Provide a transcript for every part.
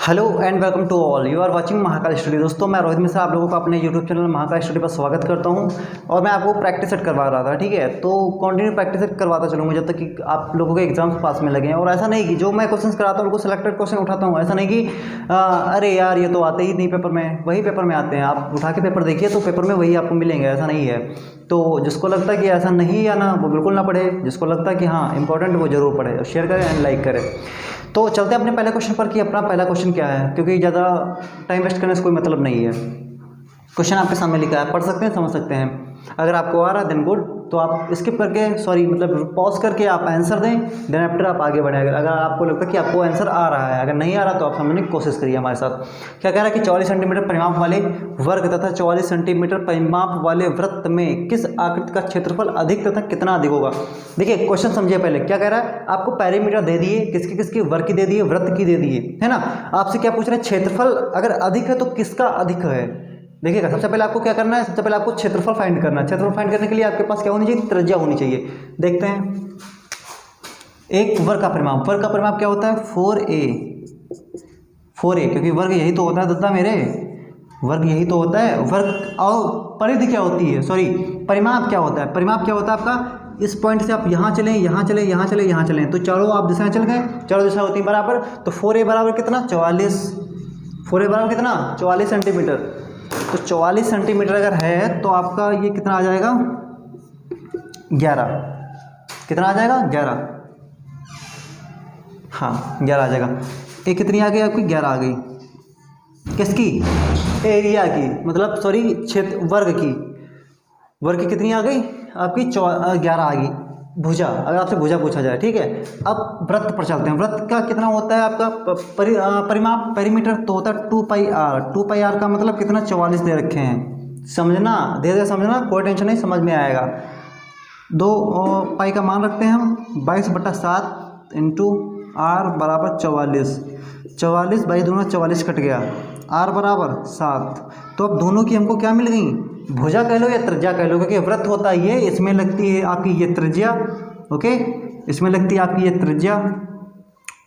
Hello and welcome to all, you are watching Mahakal study. दोस्तों, मैं रोहित मिश्रा आप लोगों को अपने यूट्यूब चैनल महाकाल स्टडी पर स्वागत करता हूं और मैं आपको प्रैक्टिस सेट करवा रहा था। ठीक है, तो कंटिन्यू प्रैक्टिस सेट करवाता चलूँगा जब तक कि आप लोगों के एग्जाम्स पास में लगे हैं। और ऐसा नहीं कि जो मैं क्वेश्चन कराता हूँ उनको सिलेक्टेड क्वेश्चन उठाता हूँ, ऐसा नहीं कि अरे यार ये तो आते ही नहीं पेपर में, वही पेपर में आते हैं। आप उठा के पेपर देखिए तो पेपर में वही आपको मिलेंगे, ऐसा नहीं है। तो जिसको लगता है कि ऐसा नहीं आना वो बिल्कुल ना पढ़े, जिसको लगता है कि हाँ इंपॉर्टेंट वो जरूर पढ़े, शेयर करें एंड लाइक करें। तो चलते हैं अपने पहले क्वेश्चन पर कि अपना पहला क्वेश्चन क्या है, क्योंकि ज़्यादा टाइम वेस्ट करने से कोई मतलब नहीं है। क्वेश्चन आपके सामने लिखा है, पढ़ सकते हैं, समझ सकते हैं। अगर आपको आ रहा है देन गुड, तो आप स्किप करके मतलब पॉज करके आप आंसर दें, देन आफ्टर आप आगे बढ़ें। अगर आपको लगता है कि आपको आंसर आ रहा है, अगर नहीं आ रहा तो आप समझने की कोशिश करिए हमारे साथ। क्या कह रहा है कि 44 सेंटीमीटर परिमाप वाले वर्ग तथा 44 सेंटीमीटर परिमाप वाले वृत्त में किस आकृति का क्षेत्रफल अधिक तथा कितना अधिक होगा। देखिए क्वेश्चन समझिए पहले, क्या कह रहा है, आपको पैरामीटर दे दिए, किसकी किसकी, वर्ग की दे दिए, वृत्त की दे दिए, है ना। आपसे क्या पूछ रहे हैं, क्षेत्रफल अगर अधिक है तो किसका अधिक है। देखिएगा, सबसे पहले आपको क्या करना है, सबसे पहले आपको क्षेत्रफल फाइंड करना है। क्षेत्रफल फाइंड करने के लिए आपके पास क्या होनी चाहिए, त्रिज्या होनी चाहिए। देखते हैं, एक वर्ग का परिमाप, वर्ग का परिमाप क्या होता है 4a, 4a, क्योंकि वर्ग यही तो होता है दादा मेरे, वर्ग यही तो होता है। वर्ग और परिधि क्या होती है, सॉरी परिमाप क्या होता है, परिमाप क्या होता है आपका, इस पॉइंट से आप यहाँ चलें, यहाँ चलें, यहाँ चलें, यहाँ चलें, तो चारों आप दिशाएं चल गए, चारों दिशा होती हैं बराबर। तो 4a बराबर कितना, 44, 4a बराबर कितना 44 सेंटीमीटर। तो 44 सेंटीमीटर अगर है तो आपका ये कितना आ जाएगा 11, कितना आ जाएगा 11, हाँ 11 आ जाएगा। ये कितनी आ गई आपकी, 11 आ गई, किसकी, एरिया की, मतलब सॉरी क्षेत्र, वर्ग की, वर्ग की कितनी आ गई आपकी 11 आ गई। भुजा, अगर आपसे भुजा पूछा जाए, ठीक है। अब वृत्त पर चलते हैं, वृत्त का कितना होता है आपका परिमाप, पेरीमीटर तो होता है 2πr, 2πr का मतलब कितना 44 दे रखे हैं, समझना, धीरे धीरे समझना, कोई टेंशन नहीं, समझ में आएगा। 2 पाई का मान रखते हैं हम 22/7 इंटू r बराबर 44, 44 बाई दूना 44 कट गया, r बराबर 7। तो अब दोनों की हमको क्या मिल गई, भुजा कह लो या त्रिज्या कह लो, क्योंकि वृत्त होता है ये, इसमें लगती है आपकी ये त्रिज्या, ओके, इसमें लगती है आपकी ये त्रिज्या,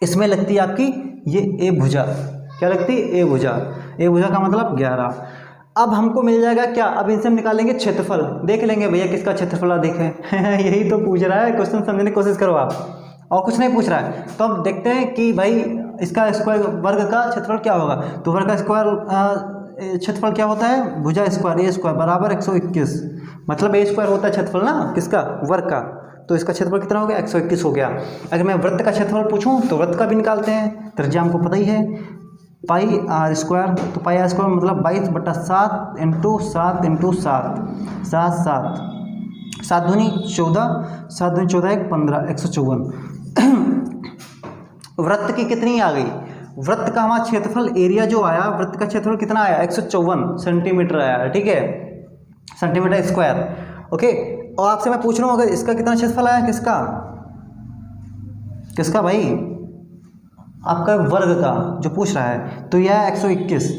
इसमें लगती है आपकी ये ए भुजा, क्या लगती है, ए भुजा, ए भुजा का मतलब 11। अब हमको मिल जाएगा क्या, अब इनसे हम निकालेंगे क्षेत्रफल, देख लेंगे भैया किसका क्षेत्रफल अधिक है यही तो पूछ रहा है क्वेश्चन, समझने की कोशिश करो आप, और कुछ नहीं पूछ रहा है। तो अब देखते हैं कि भाई इसका स्क्वायर, वर्ग का क्षेत्रफल क्या होगा। तो वर्ग का स्क्वायर क्षेत्रफल क्या होता है, भुजा स्क्वायर, ए स्क्वायर बराबर 121, मतलब ए स्क्वायर होता है क्षेत्रफल ना, किसका, वर्ग का। तो इसका क्षेत्रफल कितना हो गया, 121 हो गया। अगर मैं वृत्त का क्षेत्रफल पूछूं तो वृत्त का भी निकालते हैं, त्रिज्या हमको पता ही है, पाई आर स्क्वायर, तो पाई आर स्क्वायर मतलब 22/7 इंटू 7 इंटू 7, 7 7 7 दूनी 14, 7 दूनी 14 1 15, 154 वृत्त की कितनी आ गई, वृत्त का हमारा क्षेत्रफल, एरिया जो आया, वृत्त का क्षेत्रफल कितना आया 154 सेंटीमीटर आया, ठीक है, सेंटीमीटर स्क्वायर, ओके। और आपसे मैं पूछ रहा हूँ अगर इसका कितना क्षेत्रफल आया, किसका, किसका भाई, आपका वर्ग का जो पूछ रहा है, तो यह है 121।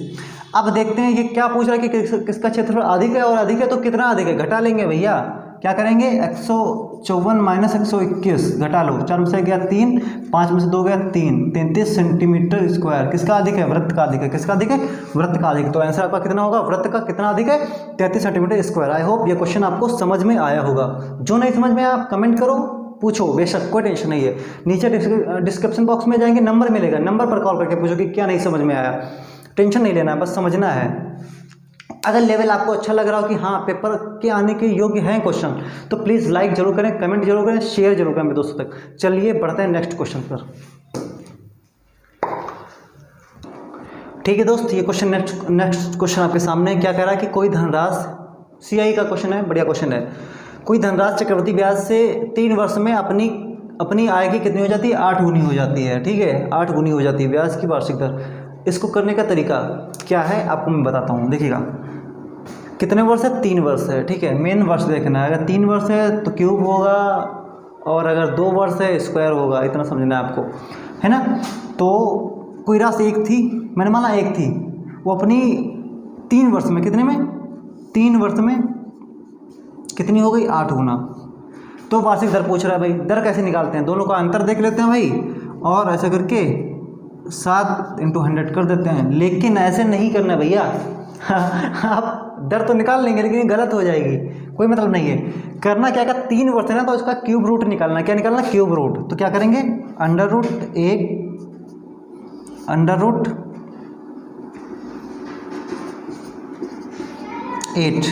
अब देखते हैं ये क्या पूछ रहा है कि किसका क्षेत्रफल अधिक है, और अधिक है तो कितना अधिक है, घटा लेंगे भैया, क्या करेंगे 154 माइनस 121 घटा लो, 4 में से गया 3, 5 में से 2 गया 3, 33 सेंटीमीटर स्क्वायर, किसका अधिक है, वृत्त का अधिक है, किसका अधिक है, वृत्त का अधिक। तो आंसर आपका कितना होगा, वृत्त का कितना अधिक है, 33 सेंटीमीटर स्क्वायर। आई होप ये क्वेश्चन आपको समझ में आया होगा। जो नहीं समझ में आया आप कमेंट करो, पूछो, बेशक कोई टेंशन नहीं है। नीचे डिस्क्रिप्शन बॉक्स में जाएंगे, नंबर मिलेगा, नंबर पर कॉल करके पूछो कि क्या नहीं समझ में आया, टेंशन नहीं लेना है, बस समझना है। अगर लेवल आपको अच्छा लग रहा हो कि हाँ पेपर के आने के योग्य हैं क्वेश्चन, तो प्लीज़ लाइक जरूर करें, कमेंट जरूर करें, शेयर जरूर करें मेरे दोस्तों तक। चलिए बढ़ते हैं नेक्स्ट क्वेश्चन पर। ठीक है दोस्त, ये क्वेश्चन नेक्स्ट क्वेश्चन आपके सामने क्या कह रहा है कि कोई धनराशि, सीआई का क्वेश्चन है, बढ़िया क्वेश्चन है। कोई धनराशि चक्रवृद्धि ब्याज से 3 वर्ष में अपनी आय की कितनी हो जाती है, 8 गुनी हो जाती है, ठीक है, 8 गुनी हो जाती है ब्याज की वार्षिक दर। इसको करने का तरीका क्या है आपको मैं बताता हूँ। देखिएगा कितने वर्ष है, 3 वर्ष है, ठीक है, मेन वर्ष देखना है। अगर 3 वर्ष है तो क्यूब होगा, और अगर 2 वर्ष है स्क्वायर होगा, इतना समझना है आपको, है ना। तो कोई राशि एक थी, मैंने माना एक थी, वो अपनी 3 वर्ष में, कितने में, 3 वर्ष में कितनी हो गई, 8 गुना। तो वार्षिक दर पूछ रहा है भाई, दर कैसे निकालते हैं, दोनों का अंतर देख लेते हैं भाई, और ऐसा करके 7 इंटू 100 कर देते हैं, लेकिन ऐसे नहीं करना भैया। आप डर तो निकाल लेंगे लेकिन गलत हो जाएगी, कोई मतलब नहीं है। करना क्या, 3 वर्ष है ना, तो उसका क्यूब रूट निकालना। क्या निकालना? Cube root. तो क्या करेंगे? अंडर रूट 8,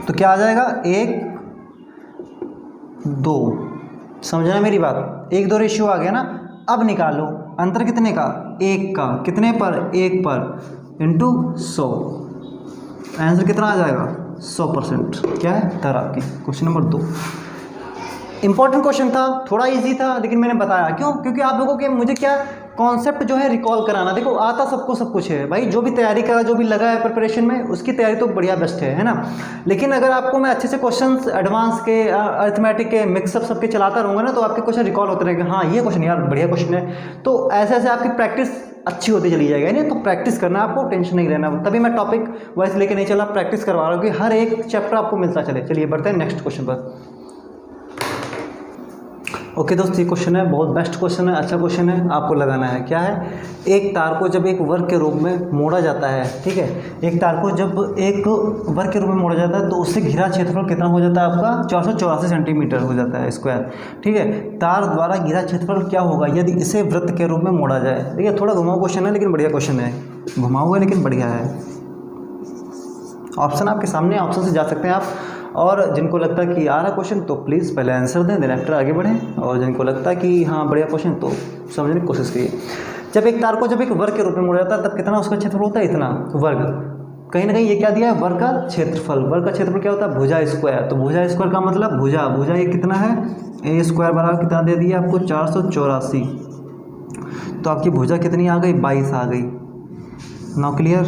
तो क्या आ जाएगा? 1 2। समझना मेरी बात, 1 2 रेशियो आ गया ना। अब निकालो अंतर कितने का? 1 का। कितने पर? 1 पर इंटू 100। आंसर कितना आ जाएगा? 100%। क्या है? दर आपकी। क्वेश्चन नंबर 2 इंपॉर्टेंट क्वेश्चन था, थोड़ा इजी था, लेकिन मैंने बताया क्यों? क्योंकि आप लोगों के मुझे क्या कॉन्सेप्ट जो है रिकॉल कराना। देखो आता सबको सब कुछ है भाई, जो भी तैयारी करा, जो भी लगा है प्रिपरेशन में, उसकी तैयारी तो बढ़िया बेस्ट है ना। लेकिन अगर आपको मैं अच्छे से क्वेश्चंस एडवांस के, अरिथमेटिक के, मिक्सअप सबके चलाता रहूँगा ना, तो आपके क्वेश्चन रिकॉल होते रहेंगे। हाँ ये क्वेश्चन यार बढ़िया क्वेश्चन है, तो ऐसे ऐसे आपकी प्रैक्टिस अच्छी होती चली जाएगी ना। तो प्रैक्टिस करना, आपको टेंशन नहीं रहना। तभी मैं टॉपिक वाइज लेके नहीं चला, प्रैक्टिस करवा रहा हूँ कि हर एक चैप्टर आपको मिलता चले। चलिए बढ़ते हैं नेक्स्ट क्वेश्चन पर। ओके दोस्त, ये क्वेश्चन है, बहुत बेस्ट क्वेश्चन है, अच्छा क्वेश्चन है। आपको लगाना है क्या है? एक तार को जब एक वर्ग के रूप में मोड़ा जाता है, ठीक है, एक तार को जब एक वर्ग के रूप में मोड़ा जाता है, तो उससे घिरा क्षेत्रफल कितना हो जाता है आपका? 484 सेंटीमीटर हो जाता है स्क्वायर। ठीक है, तार द्वारा घिरा क्षेत्रफल क्या होगा यदि इसे वृत्त के रूप में मोड़ा जाए? देखिए थोड़ा घुमाऊ क्वेश्चन है, लेकिन बढ़िया क्वेश्चन है। घुमाऊ है लेकिन बढ़िया है। ऑप्शन आपके सामने, ऑप्शन से जा सकते हैं आप। और जिनको लगता है कि आ रहा क्वेश्चन, तो प्लीज़ पहले आंसर दें, देन आफ्टर आगे बढ़ें। और जिनको लगता है कि हाँ बढ़िया क्वेश्चन, तो समझने की कोशिश कीजिए। जब एक तार को जब एक वर्ग के रूप में मोड़ा जाता है, तब कितना उसका क्षेत्रफल होता है? इतना वर्ग। कहीं ना कहीं ये क्या दिया है? वर्ग का क्षेत्रफल। वर्ग का क्षेत्रफल क्या होता है? भुजा स्क्वायर। तो भुजा स्क्वायर का मतलब भुजा, भुजा ये कितना है? ए स्क्वायर बराबर कितना दे दिया आपको? 484। तो आपकी भुजा कितनी आ गई? 22 आ गई। Now clear?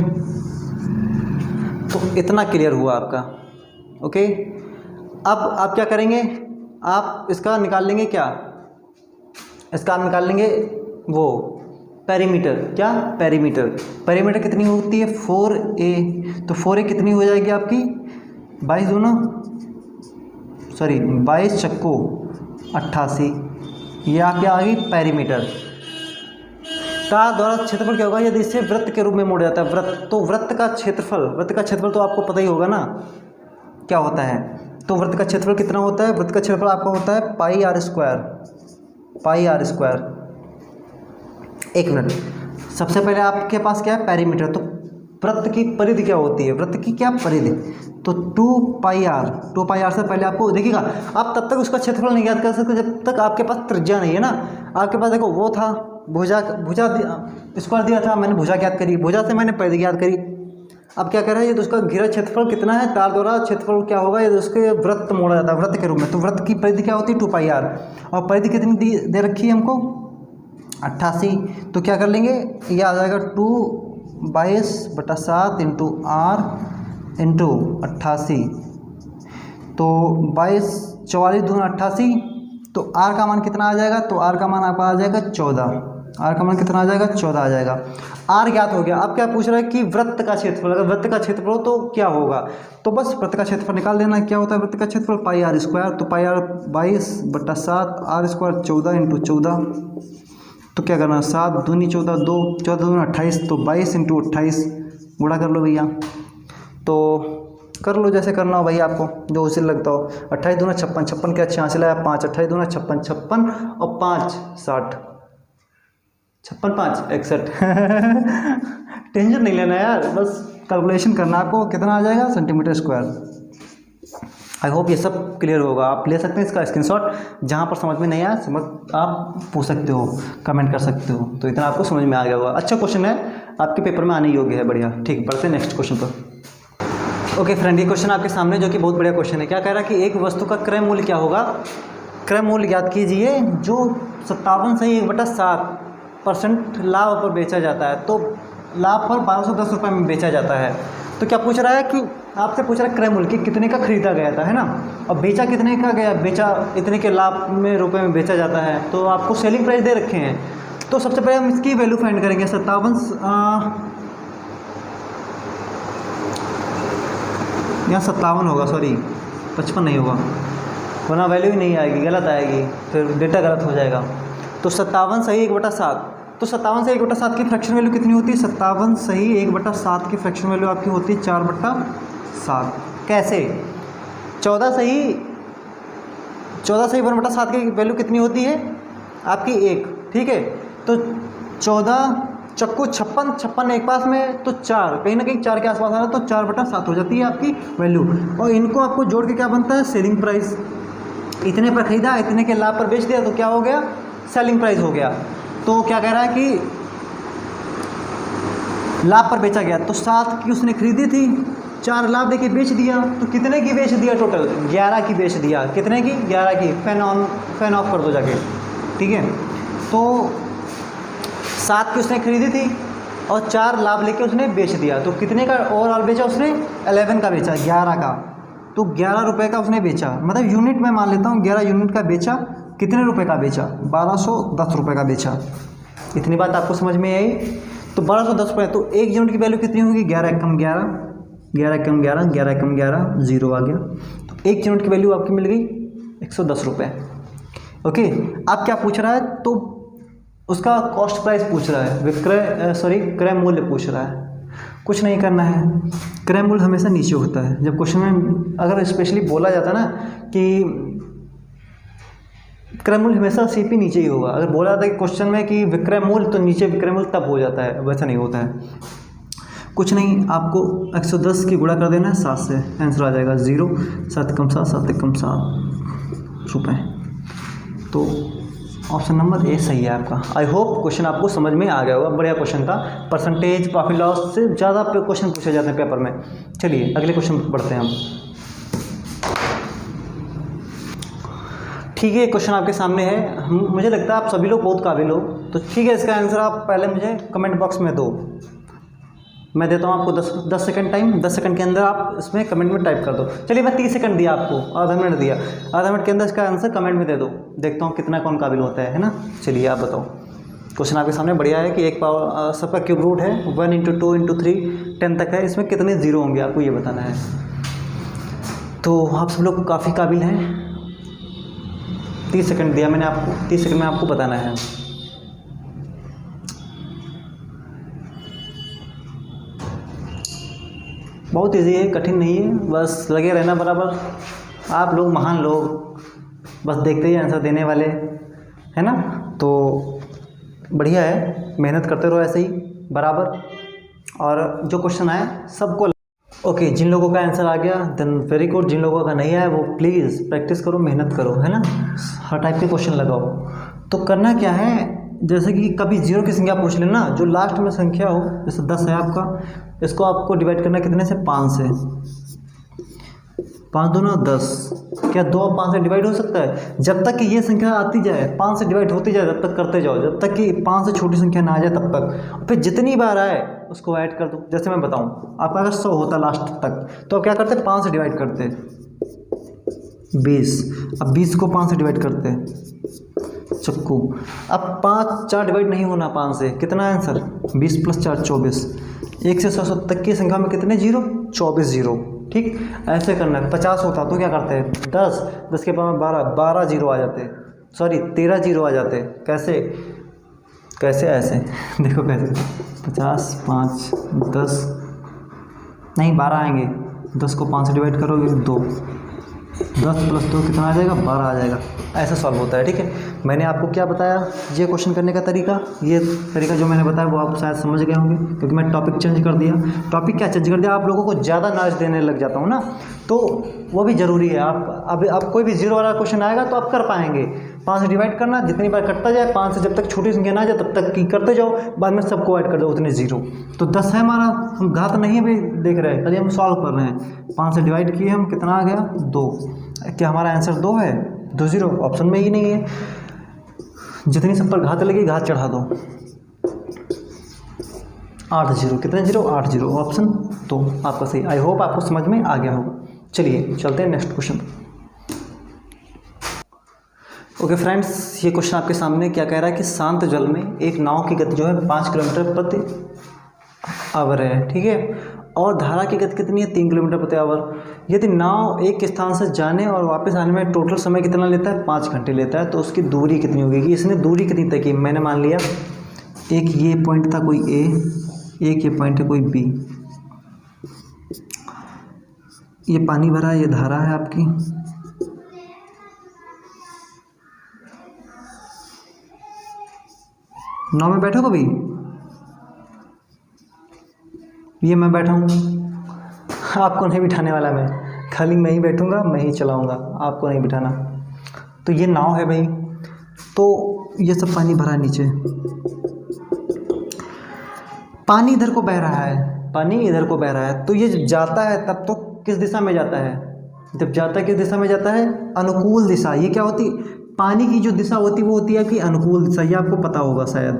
तो इतना क्लियर हुआ आपका। ओके, अब आप क्या करेंगे? आप इसका निकाल लेंगे क्या? इसका आप निकाल लेंगे वो पेरीमीटर। क्या? पेरीमीटर। पेरीमीटर कितनी होती है? 4a। तो 4a कितनी हो जाएगी आपकी? 22 दूना, सॉरी 22 चक्को 88। ये आपके आ गई पेरीमीटर। तार द्वारा क्षेत्रफल क्या होगा यदि इसे वृत्त के रूप में मोड़ा जाता है? वृत्त, तो वृत्त का क्षेत्रफल तो आपको पता ही होगा ना क्या होता है। तो वृत्त का क्षेत्रफल कितना होता है? वृत्त का क्षेत्रफल आपका होता है पाई आर स्क्वायर। एक मिनट, सबसे पहले आपके पास क्या है? पेरीमीटर। तो वृत्त की परिधि क्या होती है? वृत्त की क्या परिधि? तो 2 पाई आर से पहले आपको देखिएगा, आप तब तक उसका क्षेत्रफल नहीं ज्ञात कर सकते जब तक आपके पास त्रिज्या नहीं है ना। आपके पास देखो वो था भुजा स्क्वायर दिया था, मैंने भुजा ज्ञात करी, भुजा से मैंने परिधि ज्ञात करी। अब क्या कर रहा है? ये तो उसका घिरा क्षेत्रफल कितना है? तार द्वारा क्षेत्रफल क्या होगा यदि उसके वृत्त मोड़ा जाता है वृत्त के रूप में? तो वृत्त की परिधि क्या होती है? 2 पाई आर। और परिधि कितनी दे रखी है हमको? 88। तो क्या कर लेंगे? ये आ जाएगा 2 22/7 इंटू आर इंटू 88। तो 22 44 दूना 88। तो आर का मान कितना आ जाएगा? तो आर का मान आपका आ जाएगा 14। आर का मान कितना आ जाएगा? 14 आ जाएगा। आर ज्ञात हो गया। अब क्या पूछ रहा है कि वृत्त का क्षेत्रफल। अगर वृत्त का क्षेत्रफल तो क्या होगा? तो बस वृत्त का क्षेत्रफल निकाल देना। क्या होता है वृत्त का क्षेत्रफल? पाई आर स्क्वायर। तो पाई आर 22/7 आर स्क्वायर 14 इंटू 14। तो क्या करना? 7 दूनी 14 2 14 दूनी 28। तो 22 इंटू 28 गुणा कर लो भैया। तो कर लो जैसे करना हो भाई, आपको जो उसे लगता हो। 28 दूना 56, 56 के अच्छे हासिल है 5। 28 दूना 56, 56 और 5 60, 56 5 61। टेंशन नहीं लेना यार, बस कैलकुलेशन करना आपको। कितना आ जाएगा? Centimetre square. आई होप ये सब क्लियर होगा। आप ले सकते हैं इसका स्क्रीनशॉट, जहाँ पर समझ में नहीं आया समझ आप पूछ सकते हो, कमेंट कर सकते हो। तो इतना आपको समझ में आ गया होगा। अच्छा क्वेश्चन है, आपके पेपर में आने योग्य है। बढ़िया, ठीक, बढ़ते हैं नेक्स्ट क्वेश्चन पर। ओके फ्रेंड, ये क्वेश्चन आपके सामने जो कि बहुत बढ़िया क्वेश्चन है। क्या कह रहा है कि एक वस्तु का क्रय मूल्य क्या होगा? क्रय मूल्य ज्ञात कीजिए जो 57 से 1/7% लाभ पर बेचा जाता है। तो लाभ पर 1210 रुपये में बेचा जाता है। तो क्या पूछ रहा है कि आपसे पूछ रहा है क्रय मूल्य कि कितने का खरीदा गया था, है ना, और बेचा कितने का गया? बेचा इतने के लाभ में रुपए में बेचा जाता है। तो आपको सेलिंग प्राइस दे रखे हैं। तो सबसे पहले हम इसकी वैल्यू फाइंड करेंगे। 57 यहाँ 57 होगा, सॉरी 55 नहीं होगा, वरना वैल्यू ही नहीं आएगी, गलत आएगी, फिर डेटा गलत हो जाएगा। तो 57 सही 1/7। तो 57 से 1/7 की फ्रैक्शन वैल्यू कितनी होती है? 57 सही 1/7 की फ्रैक्शन वैल्यू आपकी होती है 4/7। कैसे? 14 सही 1/7 की वैल्यू कितनी होती है आपकी 1, ठीक है। तो 14 चक्कू 56 एक पास में, तो 4 कहीं ना कहीं 4 के आसपास आ रहा है, तो 4/7 हो जाती है आपकी वैल्यू। और इनको आपको जोड़ के क्या बनता है? Selling price. इतने पर खरीदा, इतने के लाभ पर बेच दिया, तो क्या हो गया? सेलिंग प्राइस हो गया। तो क्या कह रहा है कि लाभ पर बेचा गया, तो 7 की उसने खरीदी थी, 4 लाभ देके बेच दिया, तो कितने की बेच दिया? टोटल 11 की बेच दिया। कितने की? 11 की। फैन ऑफ कर दो जाके, ठीक है। तो 7 की उसने खरीदी थी और 4 लाभ लेके उसने बेच दिया, तो कितने का ओवरऑल बेचा उसने? 11 का बेचा, 11 का। तो 11 रुपये का उसने बेचा, मतलब यूनिट में मान लेता हूँ 11 यूनिट का बेचा। कितने रुपए का बेचा? 1210 रुपये का बेचा। इतनी बात आपको समझ में आई? तो 1210 रुपये, तो 1 यूनिट की वैल्यू कितनी होगी? 11 कम 11, 11 कम 11, 11 कम 11, 0 आ गया। तो 1 यूनिट की वैल्यू आपकी मिल गई 110 रुपये। ओके, अब क्या पूछ रहा है? तो उसका कॉस्ट प्राइस पूछ रहा है, क्रय मूल्य पूछ रहा है। कुछ नहीं करना है, क्रय मूल्य हमेशा नीचे होता है। जब क्वेश्चन में अगर स्पेशली बोला जाता है ना कि क्रय मूल्य हमेशा सीपी नीचे ही होगा, अगर बोला जाता है कि क्वेश्चन में कि विक्रय मूल्य, तो नीचे विक्रय मूल्य तब हो जाता है, वैसा नहीं होता है। कुछ नहीं, आपको 110 की गुणा कर देना है 7 से, आंसर आ जाएगा 0। 7 कम 7, 7 कम 7 रुपये। तो ऑप्शन नंबर ए सही है आपका। आई होप क्वेश्चन आपको समझ में आ गया होगा। बढ़िया क्वेश्चन था। परसेंटेज प्रॉफिट लॉस से ज़्यादा क्वेश्चन पूछे जाते हैं पेपर में। चलिए अगले क्वेश्चन बढ़ते हैं हम। ठीक है, क्वेश्चन आपके सामने है। मुझे लगता है आप सभी लोग बहुत काबिल हो, तो ठीक है, इसका आंसर आप पहले मुझे कमेंट बॉक्स में दो। मैं देता हूँ आपको 10 सेकंड टाइम। 10 सेकंड के अंदर आप इसमें कमेंट में टाइप कर दो। चलिए मैं 30 सेकंड दिया आपको, आधा मिनट दिया, आधा मिनट के अंदर इसका आंसर कमेंट में दे दो। देखता हूँ कितना कौन काबिल होता है ना। चलिए आप बताओ। क्वेश्चन आपके सामने बढ़िया है कि एक पावर सबका क्यूब रूट है, 1 × 2 × 3 10 तक है, इसमें कितने जीरो होंगे आपको ये बताना है। तो आप सब लोग काफ़ी काबिल हैं। 30 सेकंड दिया मैंने आपको, 30 सेकंड में आपको बताना है। बहुत इजी है, कठिन नहीं है, बस लगे रहना बराबर। आप लोग महान लोग, बस देखते ही आंसर देने वाले, है ना। तो बढ़िया है, मेहनत करते रहो ऐसे ही बराबर। और जो क्वेश्चन आए सबको ओके, जिन लोगों का आंसर आ गया देन वेरी गुड, जिन लोगों का नहीं आया वो प्लीज़ प्रैक्टिस करो, मेहनत करो, है ना। हर टाइप के क्वेश्चन लगाओ। तो करना क्या है, जैसे कि कभी जीरो की संख्या पूछ लेना, जो लास्ट में संख्या हो, जैसे 10 है आपका, इसको आपको डिवाइड करना कितने से? 5 से। 5 दूना 10, क्या 2 और 5 से डिवाइड हो सकता है? जब तक कि ये संख्या आती जाए, 5 से डिवाइड होती जाए, तब तक करते जाओ, जब तक कि 5 से छोटी संख्या ना आ जाए तब तक। और फिर जितनी बार आए उसको ऐड कर दो। जैसे मैं बताऊं, आपका अगर 100 होता लास्ट तक, तो आप क्या करते? 5 से डिवाइड करते 20। अब 20 को 5 से डिवाइड करते चक्कू। अब 4 डिवाइड नहीं होना 5 से, कितना आंसर? 20 + 4 24। 1 से 100 तक की संख्या में कितने जीरो? 24 जीरो। ठीक, ऐसे करना है। 50 होता तो क्या करते हैं? 10 के बाद 12 जीरो आ जाते, सॉरी 13 जीरो आ जाते। कैसे ऐसे देखो कैसे, 50 5 10 नहीं 12 आएंगे। 10 को 5 से डिवाइड करोगे 2, 10 + 2 कितना आ जाएगा? 12 आ जाएगा। ऐसा सॉल्व होता है। ठीक है, मैंने आपको क्या बताया, ये क्वेश्चन करने का तरीका, ये तरीका जो मैंने बताया वो आप शायद समझ गए होंगे, क्योंकि मैं टॉपिक चेंज कर दिया। टॉपिक क्या चेंज कर दिया? आप लोगों को ज़्यादा नॉलेज देने लग जाता हूँ ना, तो वो भी ज़रूरी है। आप कोई भी जीरो वाला क्वेश्चन आएगा तो आप कर पाएंगे। 5 से डिवाइड करना, जितनी बार कटता जाए, 5 से जब तक छोटी संख्या ना आ जाए तब तक की करते जाओ, बाद में सबको ऐड कर दो उतने जीरो। तो 10 है हमारा, हम घात नहीं अभी देख रहे हैं, अभी हम सॉल्व कर रहे हैं। 5 से डिवाइड किए हम, कितना आ गया? 2। क्या हमारा आंसर 2 है? 2 जीरो ऑप्शन में ही नहीं है। जितनी सब पर घात लगी, घात चढ़ा दो। 8 जीरो, कितने जीरो? 8 जीरो, ऑप्शन तो आपका सही। आई होप आपको समझ में आ गया होगा। चलिए चलते हैं नेक्स्ट क्वेश्चन। ओके फ्रेंड्स, ये क्वेश्चन आपके सामने क्या कह रहा है कि शांत जल में एक नाव की गति जो है 5 किलोमीटर प्रति आवर है, ठीक है, और धारा की गति कितनी है? 3 किलोमीटर प्रति आवर। यदि नाव एक स्थान से जाने और वापस आने में टोटल समय कितना लेता है? 5 घंटे लेता है, तो उसकी दूरी कितनी होगी? इसने दूरी कितनी तय की? मैंने मान लिया एक ये पॉइंट था कोई ए, एक ये पॉइंट है कोई बी। ये पानी भरा है, ये धारा है आपकी, नाव में बैठो कभी, ये मैं बैठा हूँ, आपको नहीं बिठाने वाला मैं, खाली मैं ही बैठूँगा, मैं ही चलाऊँगा, आपको नहीं बिठाना। तो ये नाव है भाई, तो ये सब पानी भरा है नीचे, पानी इधर को बह रहा है, पानी इधर को बह रहा है, तो ये जब जाता है तब तो किस दिशा में जाता है, जब जाता है किस दिशा में जाता है, अनुकूल दिशा। ये क्या होती, पानी की जो दिशा होती है वो होती है कि अनुकूल दिशा। ये आपको पता होगा शायद,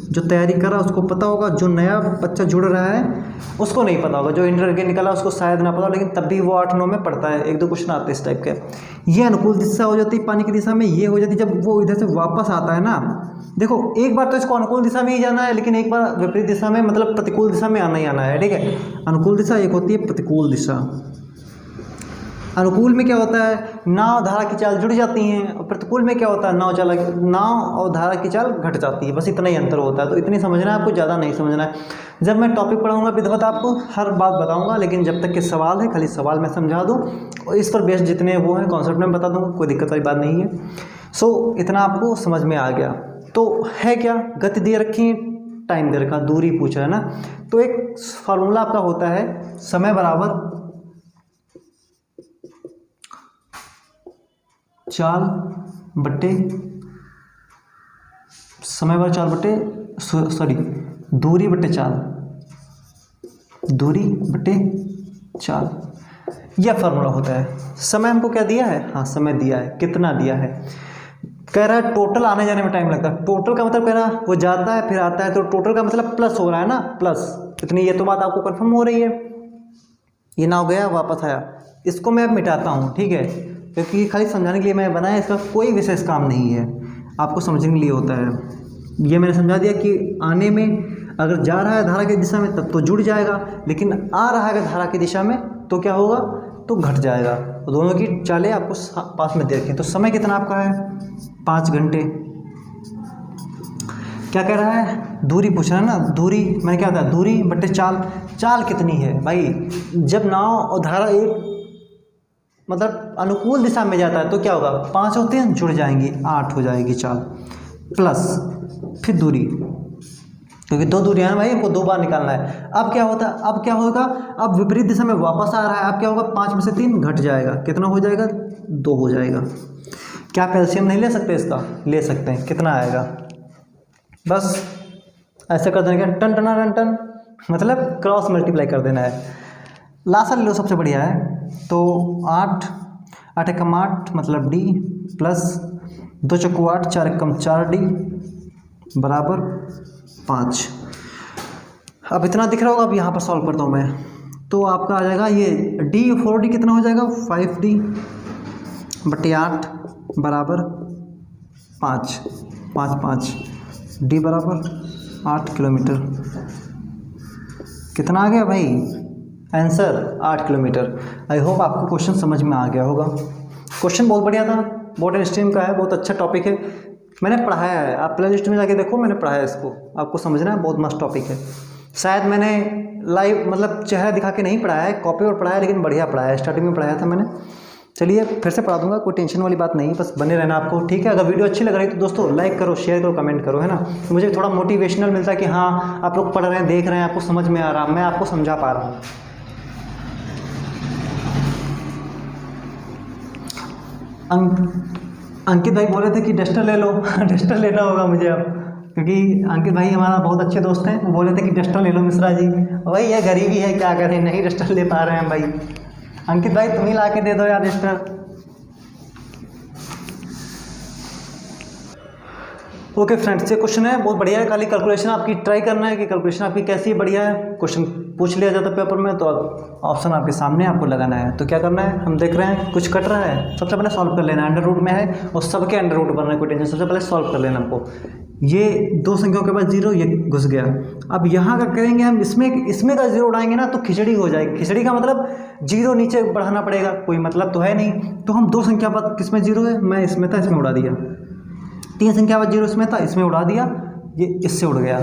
जो तैयारी कर रहा है उसको पता होगा, जो नया बच्चा जुड़ रहा है उसको नहीं पता होगा, जो इंटर के निकला उसको शायद ना पता हो, लेकिन तब भी वो 8-9 में पढ़ता है, 1-2 क्वेश्चन आते हैं इस टाइप के। ये अनुकूल दिशा हो जाती है पानी की दिशा में, ये हो जाती है जब वो इधर से वापस आता है ना। देखो एक बार तो इसको अनुकूल दिशा में ही जाना है, लेकिन एक बार विपरीत दिशा में, मतलब प्रतिकूल दिशा में आना ही आना है, ठीक है। अनुकूल दिशा एक होती है प्रतिकूल दिशा। अनुकूल में क्या होता है, नाव धारा की चाल जुड़ जाती हैं, और प्रतिकूल में क्या होता है, नाव और धारा की चाल घट जाती है, बस इतना ही अंतर होता है। तो इतनी समझना है आपको, ज़्यादा नहीं समझना है। जब मैं टॉपिक पढ़ाऊंगा विधिवत आपको हर बात बताऊंगा, लेकिन जब तक के सवाल है खाली सवाल मैं समझा दूँ, और इस पर बेस्ड जितने वो हैं कॉन्सेप्ट में बता दूँगा, कोई दिक्कत वाली बात नहीं है। सो इतना आपको समझ में आ गया। तो है क्या, गति दे रखी, टाइम दे रखा, दूरी पूछ रहा है ना। तो एक फार्मूला आपका होता है, समय बराबर चाल बट्टे समय बराबर चाल बट्टे सॉरी दूरी बट्टे चाल, दूरी बट्टे चाल, यह फार्मूला होता है। समय हमको क्या दिया है, हाँ समय दिया है, कितना दिया है, कह रहा है टोटल आने जाने में टाइम लगता है। टोटल का मतलब कह रहा है वो जाता है फिर आता है, तो टोटल का मतलब प्लस हो रहा है ना, प्लस इतनी, ये तो बात आपको कंफर्म हो रही है। ये नाव गया वापस आया, इसको मैं अब मिटाता हूँ, ठीक है, क्योंकि खाली समझाने के लिए मैं बनाया, इसका कोई विशेष काम नहीं है, आपको समझने के लिए होता है। ये मैंने समझा दिया कि आने में अगर जा रहा है धारा की दिशा में तब तो जुड़ जाएगा, लेकिन आ रहा है धारा की दिशा में तो क्या होगा, तो घट जाएगा। तो दोनों की चालें आपको पास में दे रखें। तो समय कितना आपका है, 5 घंटे। क्या कह रहा है, दूरी पूछ रहा है ना, दूरी मैंने क्या बताया, दूरी बट्टे चाल। चाल कितनी है भाई, जब नाव और धारा एक मतलब अनुकूल दिशा में जाता है तो क्या होगा, 5 होते हैं जुड़ जाएंगे, 8 हो जाएगी चाल, प्लस फिर दूरी, क्योंकि 2 दूरियां हैं भाई, हमको 2 बार निकालना है। अब क्या होता है, अब क्या होगा, अब विपरीत दिशा में वापस आ रहा है, अब क्या होगा, 5 में से 3 घट जाएगा, कितना हो जाएगा, 2 हो जाएगा। क्या एलसीएम नहीं ले सकते इसका, ले सकते हैं, कितना आएगा, बस ऐसे कर देंगे, टन टना टन टन, मतलब क्रॉस मल्टीप्लाई कर देना है। लासा ले लो, सबसे बढ़िया है। तो 8 8 एकम 8 मतलब डी, प्लस 2 चौको 8 4 एकम 4 डी बराबर 5। अब इतना दिख रहा होगा, अब यहाँ पर सॉल्व करता हूँ मैं, तो आपका आ जाएगा ये डी 4D कितना हो जाएगा, 5D बटे 8 बराबर 5 5 5 डी बराबर 8 किलोमीटर। कितना आ गया भाई आंसर, 8 किलोमीटर। आई होप आपको क्वेश्चन समझ में आ गया होगा। क्वेश्चन बहुत बढ़िया था, बोर्ड एंड स्ट्रीम का है, बहुत अच्छा टॉपिक है, मैंने पढ़ाया है, आप प्ले लिस्ट में जाके देखो, मैंने पढ़ाया है इसको, आपको समझना है, बहुत मस्त टॉपिक है। शायद मैंने लाइव मतलब चेहरा दिखा के नहीं पढ़ाया है, कॉपी पर पढ़ाया है, लेकिन बढ़िया पढ़ाया है, स्टार्टिंग में पढ़ाया था मैंने। चलिए फिर से पढ़ा दूंगा, कोई टेंशन वाली बात नहीं, बस बने रहना आपको, ठीक है। अगर वीडियो अच्छी लग रही है तो दोस्तों लाइक करो, शेयर करो, कमेंट करो, है ना, मुझे थोड़ा मोटिवेशनल मिलता है कि हाँ आप लोग पढ़ रहे हैं, देख रहे हैं, आपको समझ में आ रहा, मैं आपको समझा पा रहा हूँ। अंकित भाई बोले थे कि डस्टर ले लो डस्टर लेना होगा मुझे अब, क्योंकि अंकित भाई हमारा बहुत अच्छे दोस्त हैं, वो बोले थे कि डस्टर ले लो मिश्रा जी। भाई ये गरीबी है, क्या करें, नहीं डस्टर ले पा रहे हैं भाई। अंकित भाई तुम ही ला के दे दो यार डस्टर। ओके फ्रेंड्स, ये क्वेश्चन है बहुत बढ़िया है, खाली कैलकुलेशन आपकी ट्राई करना है कि कैलकुलेशन आपकी कैसी है, बढ़िया है। क्वेश्चन पूछ लिया जाता है पेपर में, तो ऑप्शन आपके सामने आपको लगाना है। तो क्या करना है, हम देख रहे हैं कुछ कट रहा है, सबसे पहले सॉल्व कर लेना है, अंडर रूट में है और सबके अंडर रूट बन रहे, कोई टेंशन, सबसे पहले सॉल्व कर लेना हमको। ये 2 संख्याओं के बाद 0, ये घुस गया। अब यहाँ का करेंगे हम, इसमें का 0 उड़ाएंगे ना तो खिचड़ी हो जाएगी। खिचड़ी का मतलब 0 नीचे बढ़ाना पड़ेगा, कोई मतलब तो है नहीं। तो हम 2 संख्या बाद किसमें 0 है, मैं इसमें था, इसमें उड़ा दिया। 3 संख्या बाद 0 इसमें था, इसमें उड़ा दिया। ये इससे उड़ गया।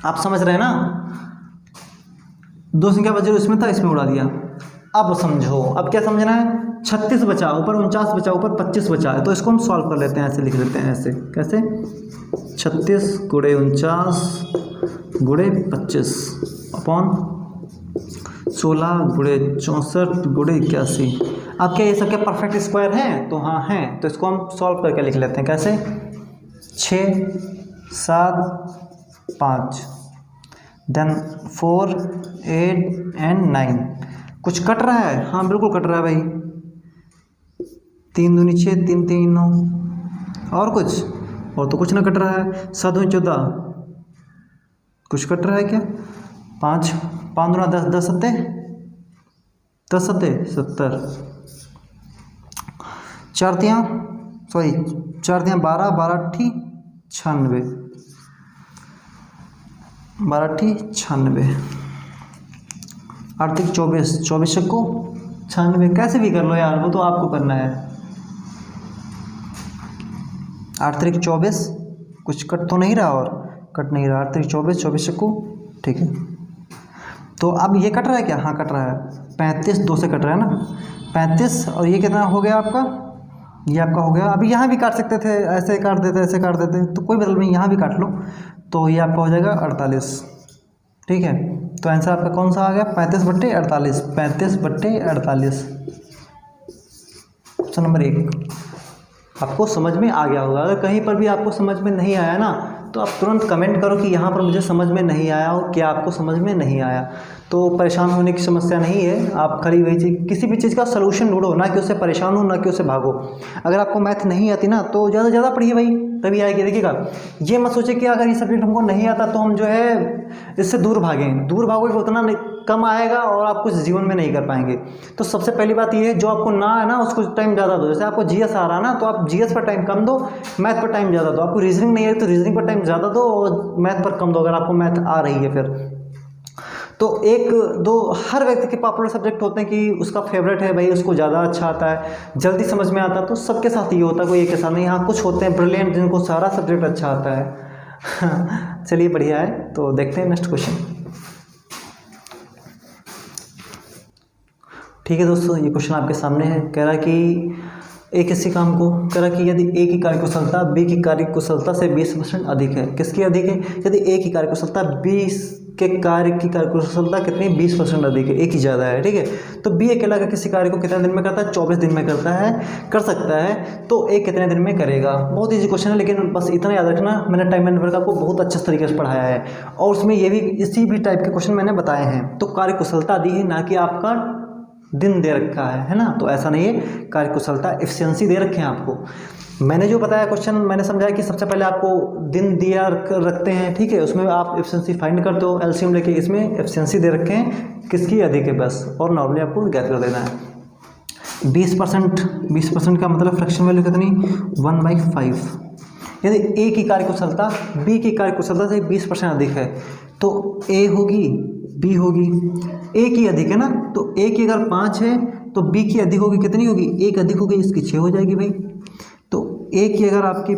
आप समझ रहे हैं ना, 2 संख्या बचे, इसमें था, इसमें उड़ा दिया। अब समझो, अब क्या समझना है, 36 बचा, ऊपर 49 बचा, ऊपर 25 बचा है, तो इसको हम सॉल्व कर लेते हैं, ऐसे लिख लेते हैं, ऐसे कैसे, 36 गुणे 49 गुणे 25 अपॉन 16 गुणे 64 गुणे 81। अब क्या ये सब क्या परफेक्ट स्क्वायर हैं? तो हाँ हैं, तो इसको हम सॉल्व करके लिख लेते हैं, कैसे, 6 7 5 देन 4 8 एंड 9। कुछ कट रहा है? हाँ बिल्कुल कट रहा है भाई, 3 दूनी 6, 3 3 9, और कुछ? और तो कुछ ना कट रहा है। 7 दूनी 14, कुछ कट रहा है क्या? 5 5 दूना 10, 10 सत्ते 10 सत्ते 70, 4 तियाँ 12, 12 अट्ठी 96, 12 अट्ठी 96, 8 तिक 24, 24 छक्को 96। कैसे भी कर लो यार, वो तो आपको करना है। 8 तिक 24, कुछ कट तो नहीं रहा, और कट नहीं रहा, 8 तिक 24, 24 छक्को, ठीक है। तो अब ये कट रहा है क्या? हाँ कट रहा है, 35 2 से कट रहा है ना, 35, और ये कितना हो गया आपका, ये आपका हो गया। अभी यहाँ भी काट सकते थे, ऐसे काट देते, ऐसे काट देते, तो कोई मतलब नहीं, यहाँ भी काट लो, तो ये आपका हो जाएगा 48, ठीक है। तो आंसर आपका कौन सा आ गया, 35/48, 35/48। ऑप्शन नंबर 1 आपको समझ में आ गया होगा। अगर कहीं पर भी आपको समझ में नहीं आया ना, तो आप तुरंत कमेंट करो कि यहाँ पर मुझे समझ में नहीं आया, और क्या आपको समझ में नहीं आया। तो परेशान होने की समस्या नहीं है, आप खाली वही चीज़, किसी भी चीज़ का सलूशन ढूंढो, ना कि उससे परेशान हो, ना कि उससे भागो। अगर आपको मैथ नहीं आती ना, तो ज़्यादा से ज़्यादा पढ़िए भाई, तभी आएगी। देखिएगा, ये मत सोचे कि अगर ये सब्जेक्ट हमको नहीं आता तो हम जो है इससे दूर भागें। दूर भागोगे उतना कम आएगा और आप कुछ जीवन में नहीं कर पाएंगे। तो सबसे पहली बात ये है, जो आपको ना है ना, उसको टाइम ज़्यादा दो। जैसे आपको जीएस आ रहा है ना, तो आप जीएस पर टाइम कम दो, मैथ पर टाइम ज़्यादा दो। आपको रीजनिंग नहीं है तो रीजनिंग पर टाइम ज़्यादा दो, और मैथ पर कम दो अगर आपको मैथ आ रही है फिर। तो 1 2 हर व्यक्ति के पॉपुलर सब्जेक्ट होते हैं कि उसका फेवरेट है भाई, उसको ज़्यादा अच्छा आता है, जल्दी समझ में आता है। तो सबके साथ ये होता है, कोई एक के साथ नहीं। हाँ कुछ होते हैं ब्रिलियंट, जिनको सारा सब्जेक्ट अच्छा आता है। चलिए बढ़िया है, तो देखते हैं नेक्स्ट क्वेश्चन। ठीक है दोस्तों, ये क्वेश्चन आपके सामने है। कह रहा है कि एक इसी काम को कह रहा कि यदि ए की कार्यकुशलता बी की कार्यकुशलता से 20% अधिक है। किसकी अधिक है? यदि ए की कार्यकुशलता 20 के कार्य की कार्यकुशलता कितनी 20% अधिक है, ए की ज़्यादा है, ठीक है। तो बी अकेला का किसी कार्य को कितने दिन में करता है? 24 दिन में करता है, कर सकता है। तो ए कितने दिन में करेगा? बहुत ईजी क्वेश्चन है, लेकिन बस इतना याद रखना, मैंने टाइम मैनेजमेंट आपको बहुत अच्छे तरीके से पढ़ाया है, और उसमें ये भी इसी भी टाइप के क्वेश्चन मैंने बताए हैं। तो कार्यकुशलता दी है, ना कि आपका दिन दे रखा है ना। तो ऐसा नहीं है, कार्यकुशलता एफिशिएंसी दे रखे हैं आपको। मैंने जो बताया क्वेश्चन, मैंने समझाया कि सबसे पहले आपको दिन दिया रखते हैं, ठीक है, उसमें आप एफिशिएंसी फाइंड करते हो एलसीएम लेके। इसमें एफिशिएंसी दे रखे हैं, किसकी अधिक है बस, और नॉर्मली आपको ज्ञात कर देना है। 20% का मतलब फ्रैक्शन वैल्यू कितनी? 1/5। यदि ए की कार्यकुशलता बी की कार्यकुशलता से 20% अधिक है, तो ए होगी, बी होगी। ए की अधिक है ना, तो ए की अगर 5 है तो बी की अधिक होगी, कितनी होगी? 1 अधिक होगी, इसकी 6 हो जाएगी भाई। तो ए की अगर आपकी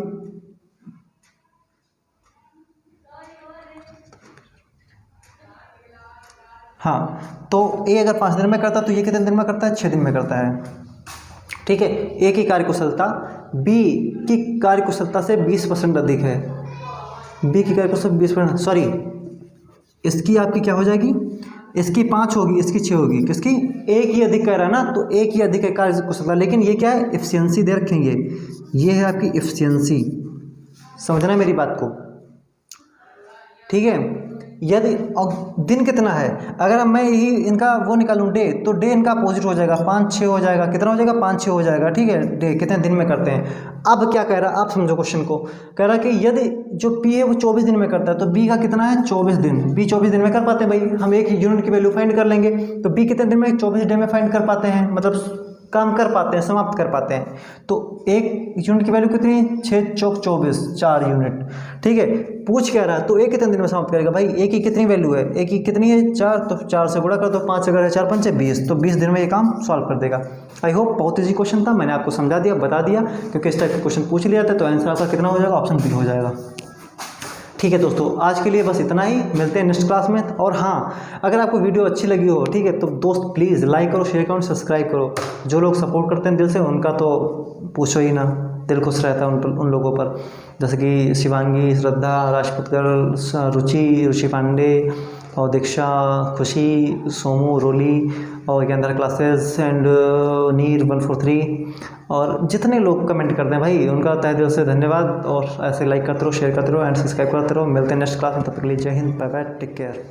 हाँ, तो ए अगर 5 दिन में करता है तो ये कितने दिन में करता है? 6 दिन में करता है, ठीक है। ए की कार्यकुशलता बी की कार्यकुशलता से 20% अधिक है। बी की कार्यकुशलता 20%, सॉरी, इसकी आपकी क्या हो जाएगी? इसकी 5 होगी, इसकी 6 होगी। किसकी? ए की अधिक कह रहा है ना, तो ए की अधिक है कार्यकुशलता, लेकिन ये क्या है? एफिशिएंसी दे रखेंगे, ये है आपकी एफिशिएंसी। समझना मेरी बात को, ठीक है। यदि और दिन कितना है, अगर मैं यही इनका वो निकालूं डे, तो डे इनका अपोजिट हो जाएगा, 5 6 हो जाएगा। कितना हो जाएगा? 5 6 हो जाएगा, ठीक है। डे कितने दिन में करते हैं। अब क्या कह रहा है, आप समझो क्वेश्चन को। कह रहा है कि यदि जो पी है वो 24 दिन में करता है, तो बी का कितना है? 24 दिन। बी 24 दिन में कर पाते हैं भाई, हम एक यूनिट की वैल्यू फाइंड कर लेंगे। तो बी कितने दिन में? 24 डे में फाइंड कर पाते हैं, मतलब काम कर पाते हैं, समाप्त कर पाते हैं। तो एक यूनिट की वैल्यू कितनी है? 6 चौक 24, 4 यूनिट, ठीक है। पूछ क्या रहा है, तो एक कितने दिन में समाप्त करेगा भाई? एक की कितनी वैल्यू है? एक की कितनी है? 4, तो 4 से गुणा कर दो, 5 अगर है 4 5 है 20, तो 20 दिन में ये काम सॉल्व कर देगा। आई होप बहुत ईजी क्वेश्चन था, मैंने आपको समझा दिया, बता दिया, क्योंकि इस टाइप का क्वेश्चन पूछ लिया था। तो आंसर आपका कितना हो जाएगा? ऑप्शन बी हो जाएगा। ठीक है दोस्तों, आज के लिए बस इतना ही, मिलते हैं नेक्स्ट क्लास में। और हाँ, अगर आपको वीडियो अच्छी लगी हो, ठीक है, तो दोस्त प्लीज़ लाइक करो, शेयर करो, सब्सक्राइब करो। जो लोग सपोर्ट करते हैं दिल से, उनका तो पूछो ही ना, दिल खुश रहता है उन लोगों पर। जैसे कि शिवांगी, श्रद्धा, राजपूत गर्ल, रुचि पांडे और दीक्षा, खुशी, सोमू, रोली और ज्ञानधारा क्लासेस एंड नीर 143 और जितने लोग कमेंट करते हैं भाई, उनका तहे दिल से धन्यवाद। और ऐसे लाइक करते रहो, शेयर करते रहो एंड सब्सक्राइब करते रहो। मिलते हैं नेक्स्ट क्लास में, तब तक के लिए जय हिंद, बाय बाय, टेक केयर।